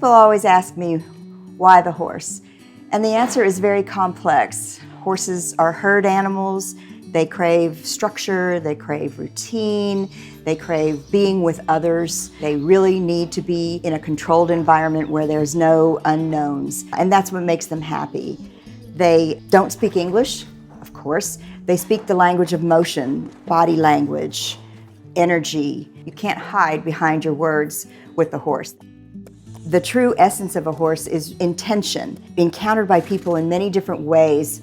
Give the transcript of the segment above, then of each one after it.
People always ask me, why the horse? And the answer is very complex. Horses are herd animals. They crave structure, they crave routine, they crave being with others. They really need to be in a controlled environment where there's no unknowns, and that's what makes them happy. They don't speak English, of course. They speak the language of motion, body language, energy. You can't hide behind your words with the horse. The true essence of a horse is intention, encountered by people in many different ways.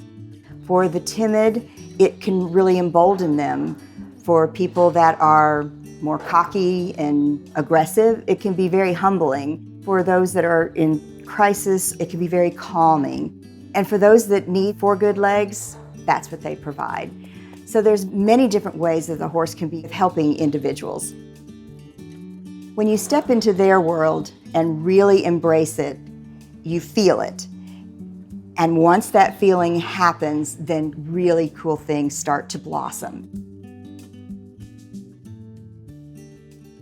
For the timid, it can really embolden them. For people that are more cocky and aggressive, it can be very humbling. For those that are in crisis, it can be very calming. And for those that need four good legs, that's what they provide. So there's many different ways that the horse can be helping individuals. When you step into their world and really embrace it, you feel it. And once that feeling happens, then really cool things start to blossom.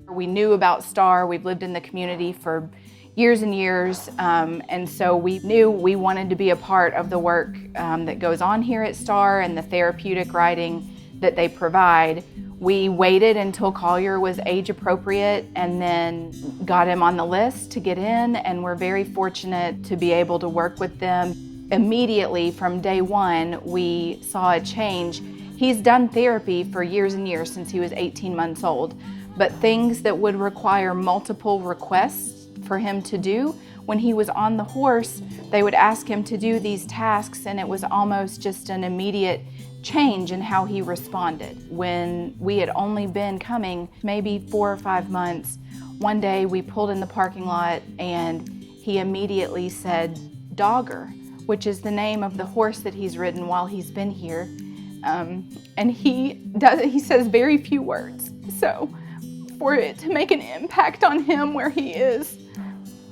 We knew about STAR. We've lived in the community for years and years, and so we knew we wanted to be a part of the work that goes on here at STAR and the therapeutic riding that they provide. We waited until Collier was age appropriate and then got him on the list to get in, and we're very fortunate to be able to work with them. Immediately from day one, we saw a change. He's done therapy for years and years since he was 18 months old, but things that would require multiple requests for him to do, when he was on the horse, they would ask him to do these tasks, and it was almost just an immediate change in how he responded. When we had only been coming maybe 4 or 5 months, one day we pulled in the parking lot and he immediately said Dogger, which is the name of the horse that he's ridden while he's been here. And he says very few words. So for it to make an impact on him where he is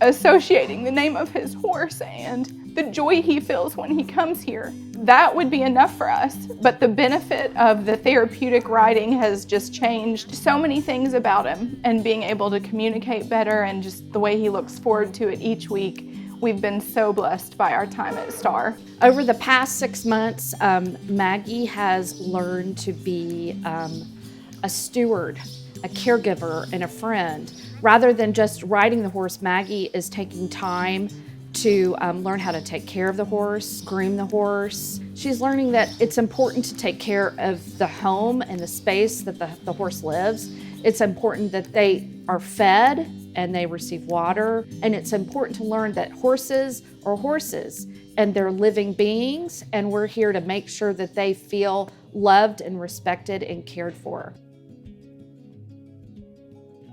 associating the name of his horse and the joy he feels when he comes here, that would be enough for us. But the benefit of the therapeutic riding has just changed so many things about him, and being able to communicate better and just the way he looks forward to it each week. We've been so blessed by our time at STAR. Over the past 6 months, Maggie has learned to be a steward, a caregiver, and a friend. Rather than just riding the horse, Maggie is taking time to learn how to take care of the horse, groom the horse. She's learning that it's important to take care of the home and the space that the horse lives. It's important that they are fed and they receive water. And it's important to learn that horses are horses and they're living beings, and we're here to make sure that they feel loved and respected and cared for.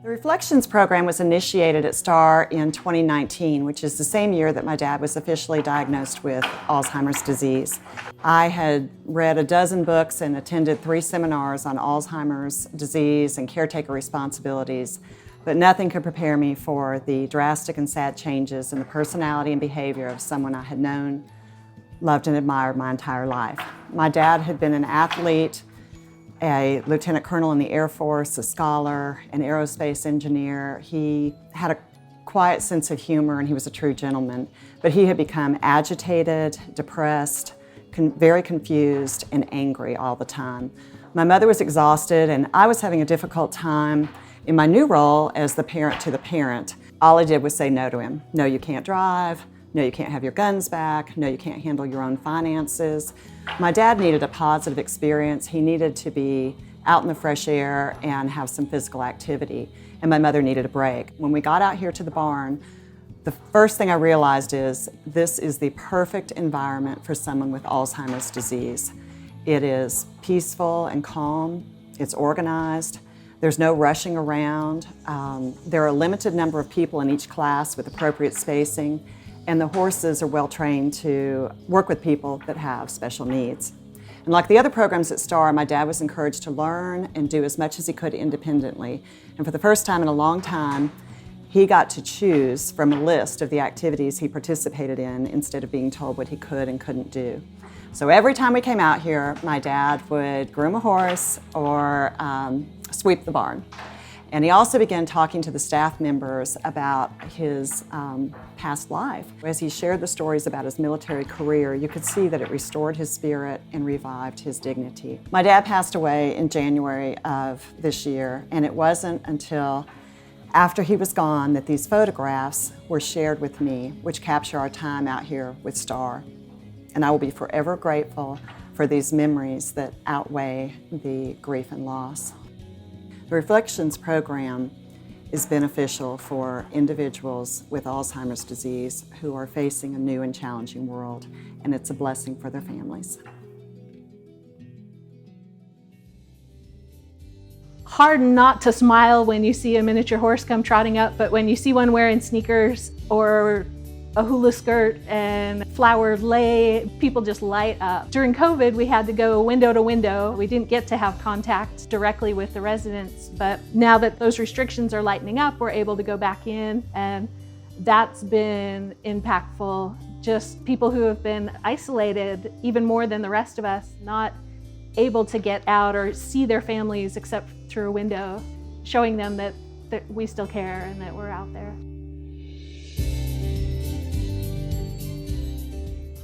The Reflections program was initiated at STAR in 2019, which is the same year that my dad was officially diagnosed with Alzheimer's disease. I had read a dozen books and attended 3 seminars on Alzheimer's disease and caretaker responsibilities, but nothing could prepare me for the drastic and sad changes in the personality and behavior of someone I had known, loved, and admired my entire life. My dad had been an athlete, a lieutenant colonel in the Air Force, a scholar, an aerospace engineer. He had a quiet sense of humor and he was a true gentleman, but he had become agitated, depressed, very confused, and angry all the time. My mother was exhausted and I was having a difficult time in my new role as the parent to the parent. All I did was say no to him. No, you can't drive. No, you can't have your guns back. No, you can't handle your own finances. My dad needed a positive experience. He needed to be out in the fresh air and have some physical activity. And my mother needed a break. When we got out here to the barn, the first thing I realized is this is the perfect environment for someone with Alzheimer's disease. It is peaceful and calm. It's organized. There's no rushing around. There are a limited number of people in each class with appropriate spacing. And the horses are well trained to work with people that have special needs. And like the other programs at STAR, my dad was encouraged to learn and do as much as he could independently. And for the first time in a long time, he got to choose from a list of the activities he participated in instead of being told what he could and couldn't do. So every time we came out here, my dad would groom a horse or sweep the barn. And he also began talking to the staff members about his past life. As he shared the stories about his military career, you could see that it restored his spirit and revived his dignity. My dad passed away in January of this year, and it wasn't until after he was gone that these photographs were shared with me, which capture our time out here with Star. And I will be forever grateful for these memories that outweigh the grief and loss. The Reflections program is beneficial for individuals with Alzheimer's disease who are facing a new and challenging world, and it's a blessing for their families. Hard not to smile when you see a miniature horse come trotting up, but when you see one wearing sneakers or a hula skirt and flowered lei, people just light up. During COVID, we had to go window to window. We didn't get to have contact directly with the residents, but now that those restrictions are lightening up, we're able to go back in, and that's been impactful. Just people who have been isolated even more than the rest of us, not able to get out or see their families except through a window, showing them that we still care and that we're out there.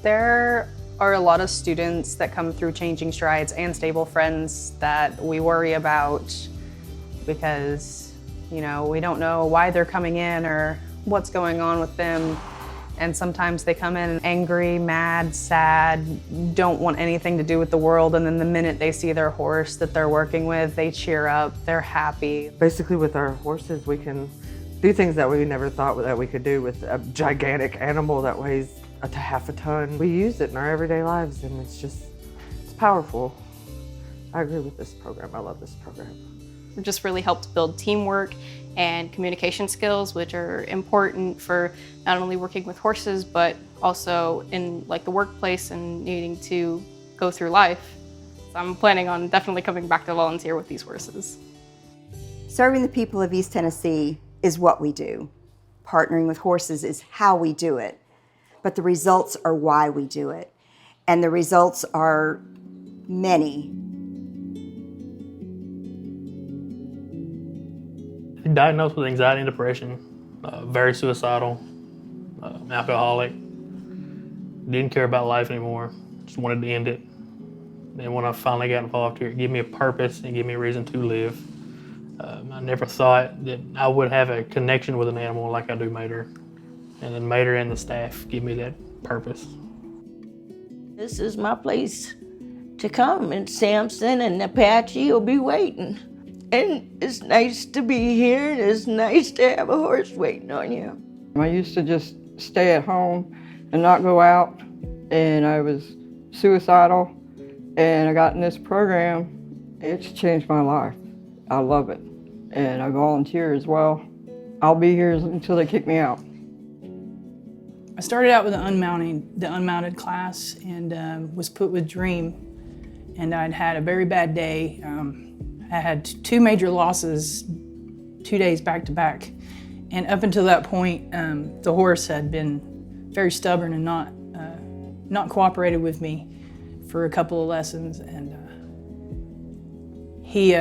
There are a lot of students that come through Changing Strides and Stable Friends that we worry about because, we don't know why they're coming in or what's going on with them. And sometimes they come in angry, mad, sad, don't want anything to do with the world, and then the minute they see their horse that they're working with, they cheer up, they're happy. Basically with our horses, we can do things that we never thought that we could do with a gigantic animal that weighs to half a ton. We use it in our everyday lives, and it's powerful. I agree with this program. I love this program. It just really helped build teamwork and communication skills, which are important for not only working with horses, but also in the workplace and needing to go through life. So I'm planning on definitely coming back to volunteer with these horses. Serving the people of East Tennessee is what we do. Partnering with horses is how we do it. But the results are why we do it. And the results are many. Diagnosed with anxiety and depression, very suicidal, alcoholic, didn't care about life anymore, just wanted to end it. And when I finally got involved here, it gave me a purpose and gave me a reason to live. I never thought that I would have a connection with an animal like I do Mater. And then Mater and the staff give me that purpose. This is my place to come, and Samson and Apache will be waiting. And it's nice to be here, and it's nice to have a horse waiting on you. I used to just stay at home and not go out, and I was suicidal, and I got in this program. It's changed my life. I love it, and I volunteer as well. I'll be here until they kick me out. I started out with the unmounted class and was put with Dream, and I'd had a very bad day. I had 2 major losses 2 days back to back, and up until that point, the horse had been very stubborn and not cooperated with me for a couple of lessons, and he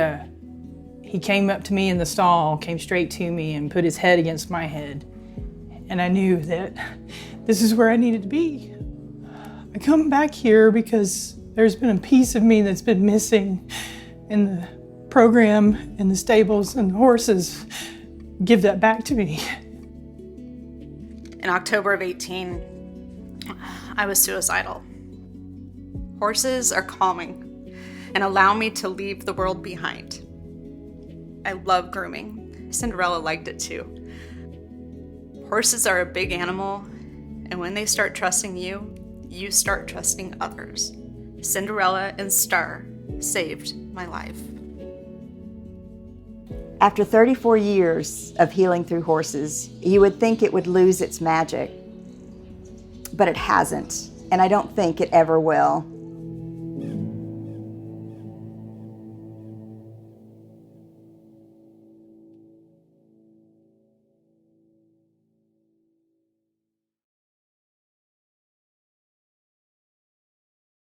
came up to me in the stall, came straight to me and put his head against my head. And I knew that this is where I needed to be. I come back here because there's been a piece of me that's been missing, and the program and the stables and the horses give that back to me. In October of 18, I was suicidal. Horses are calming and allow me to leave the world behind. I love grooming. Cinderella liked it too. Horses are a big animal, and when they start trusting you, you start trusting others. Cinderella and Star saved my life. After 34 years of healing through horses, you would think it would lose its magic, but it hasn't, and I don't think it ever will.